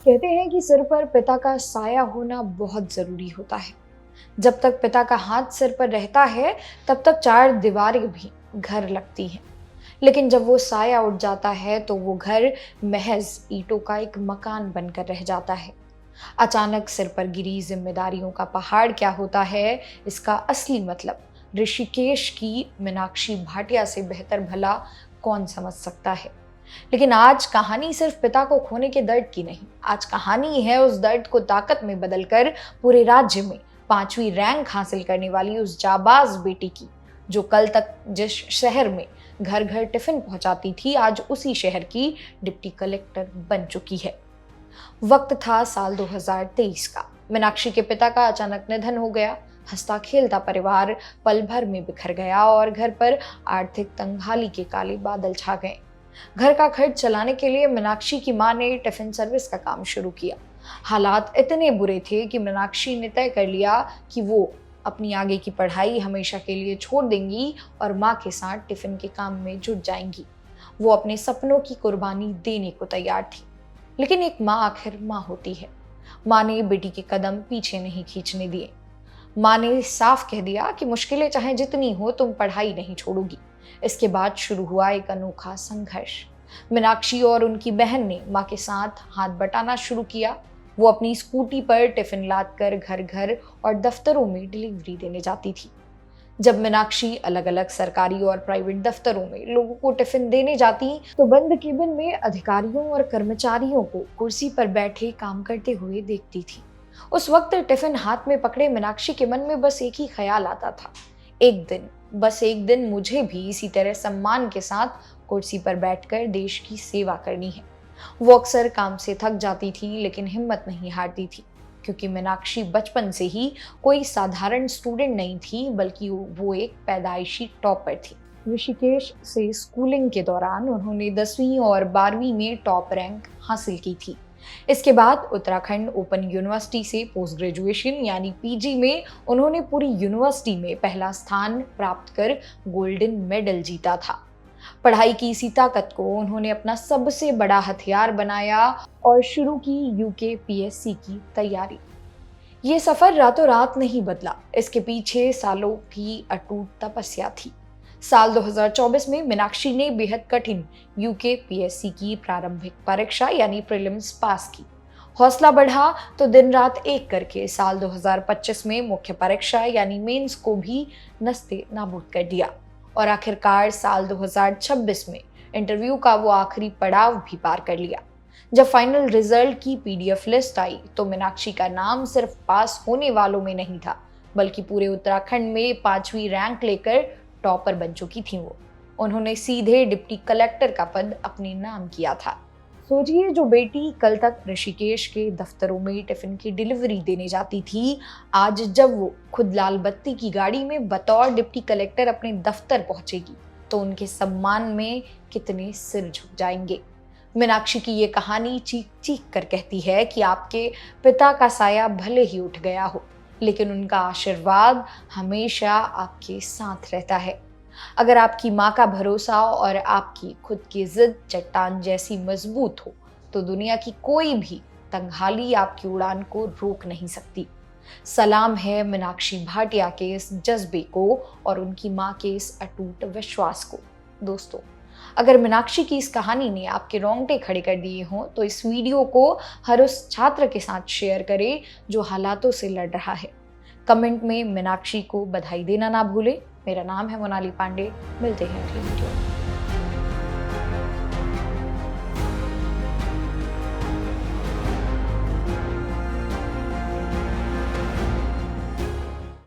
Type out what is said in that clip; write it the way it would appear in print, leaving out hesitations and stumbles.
कहते हैं कि सिर पर पिता का साया होना बहुत जरूरी होता है। जब तक पिता का हाथ सिर पर रहता है, तब तक चार दीवारें भी घर लगती हैं। लेकिन जब वो साया उठ जाता है, तो वो घर महज ईंटों का एक मकान बनकर रह जाता है। अचानक सिर पर गिरी जिम्मेदारियों का पहाड़ क्या होता है, इसका असली मतलब ऋषिकेश की मीनाक्षी भाटिया से बेहतर भला कौन समझ सकता है। लेकिन आज कहानी सिर्फ पिता को खोने के दर्द की नहीं, आज कहानी है उस दर्द को ताकत में बदलकर पूरे राज्य में 5वीं रैंक हासिल करने वाली उस जाबाज बेटी की, जो कल तक जिस शहर में घर घर टिफिन पहुंचाती थी, आज उसी शहर की डिप्टी कलेक्टर बन चुकी है। वक्त था साल 2023 का। मीनाक्षी के पिता का अचानक निधन हो गया। हंसता खेलता परिवार पल भर में बिखर गया और घर पर आर्थिक तंगहाली के काले बादल छा गए। घर का खर्च चलाने के लिए मीनाक्षी की मां ने टिफिन सर्विस का काम शुरू किया। हालात इतने बुरे थे कि मीनाक्षी ने तय कर लिया कि वो अपनी आगे की पढ़ाई हमेशा के लिए छोड़ देंगी और मां के साथ टिफिन के काम में जुट जाएंगी। वो अपने सपनों की कुर्बानी देने को तैयार थी। लेकिन एक माँ आखिर माँ होती है। माँ ने बेटी के कदम पीछे नहीं खींचने दिए। माँ ने साफ कह दिया कि मुश्किलें चाहे जितनी हो, तुम पढ़ाई नहीं छोड़ोगी। इसके बाद शुरू हुआ एक अनोखा संघर्ष। मीनाक्षी और उनकी बहन ने माँ के साथ हाथ बटाना शुरू किया। वो अपनी स्कूटी पर टिफिन लादकर घर घर और दफ्तरों में डिलीवरी देने जाती थी। जब मीनाक्षी अलग अलग सरकारी और प्राइवेट दफ्तरों में लोगों को टिफिन देने जाती, तो बंद केबिन में अधिकारियों और कर्मचारियों को कुर्सी पर बैठे काम करते हुए देखती थी। उस वक्त टिफिन हाथ में पकड़े मीनाक्षी के मन में बस एक ही ख्याल आता था, एक दिन, बस एक दिन मुझे भी इसी तरह सम्मान के साथ कुर्सी पर बैठकर देश की सेवा करनी है। वो अक्सर काम से थक जाती थी, लेकिन हिम्मत नहीं हारती थी, क्योंकि मीनाक्षी बचपन से ही कोई साधारण स्टूडेंट नहीं थी, बल्कि वो एक पैदाइशी टॉपर थी। ऋषिकेश से स्कूलिंग के दौरान उन्होंने 10वीं और 12वीं में टॉप रैंक हासिल की थी। इसके बाद उत्तराखंड ओपन यूनिवर्सिटी से पोस्ट ग्रेजुएशन यानी पीजी में उन्होंने पूरी यूनिवर्सिटी में पहला स्थान प्राप्त कर गोल्डन मेडल जीता था। पढ़ाई की इसी ताकत को उन्होंने अपना सबसे बड़ा हथियार बनाया और शुरू की यूके-पीएससी की तैयारी। ये सफर रातों रात नहीं बदला, इसके पीछे सालों की अटूट तपस्या थी। साल 2024 में मीनाक्षी ने बेहद कठिन यूके-पीएससी की प्रारंभिक परीक्षा यानी प्रीलिम्स पास की। हौसला बढ़ा तो दिन रात एक करके साल 2025 में मुख्य परीक्षा यानी मेंस को भी नस्ते नाबूद कर दिया और आखिरकार साल 2026 में इंटरव्यू का वो आखिरी पड़ाव भी पार कर लिया। जब फाइनल रिजल्ट की पीडीएफ लिस्ट आई, तो मीनाक्षी का नाम सिर्फ पास होने वालों में नहीं था, बल्कि पूरे उत्तराखंड में 5वीं रैंक लेकर टॉपर बन चुकी थी। वो उन्होंने सीधे डिप्टी कलेक्टर का पद अपने नाम किया था। सोचिए, जो बेटी कल तक ऋषिकेश के दफ्तरों में टिफिन की डिलीवरी देने जाती थी, आज जब वो खुद लाल बत्ती की गाड़ी में बतौर डिप्टी कलेक्टर अपने दफ्तर पहुंचेगी, तो उनके सम्मान में कितने सिर झुक जाएंगे। मीनाक्षी की ये कहानी चीख चीख कर कहती है कि आपके पिता का साया भले ही उठ गया हो, लेकिन उनका आशीर्वाद हमेशा आपके साथ रहता है। अगर आपकी माँ का भरोसा और आपकी खुद की जिद चट्टान जैसी मजबूत हो, तो दुनिया की कोई भी तंगहाली आपकी उड़ान को रोक नहीं सकती। सलाम है मीनाक्षी भाटिया के इस जज्बे को और उनकी माँ के इस अटूट विश्वास को। दोस्तों, अगर मीनाक्षी की इस कहानी ने आपके रोंगटे खड़े कर दिए हों, तो इस वीडियो को हर उस छात्र के साथ शेयर करें जो हालातों से लड़ रहा है। कमेंट में मीनाक्षी को बधाई देना ना भूलें। मेरा नाम है मोनाली पांडे। मिलते हैं अगली वीडियो में।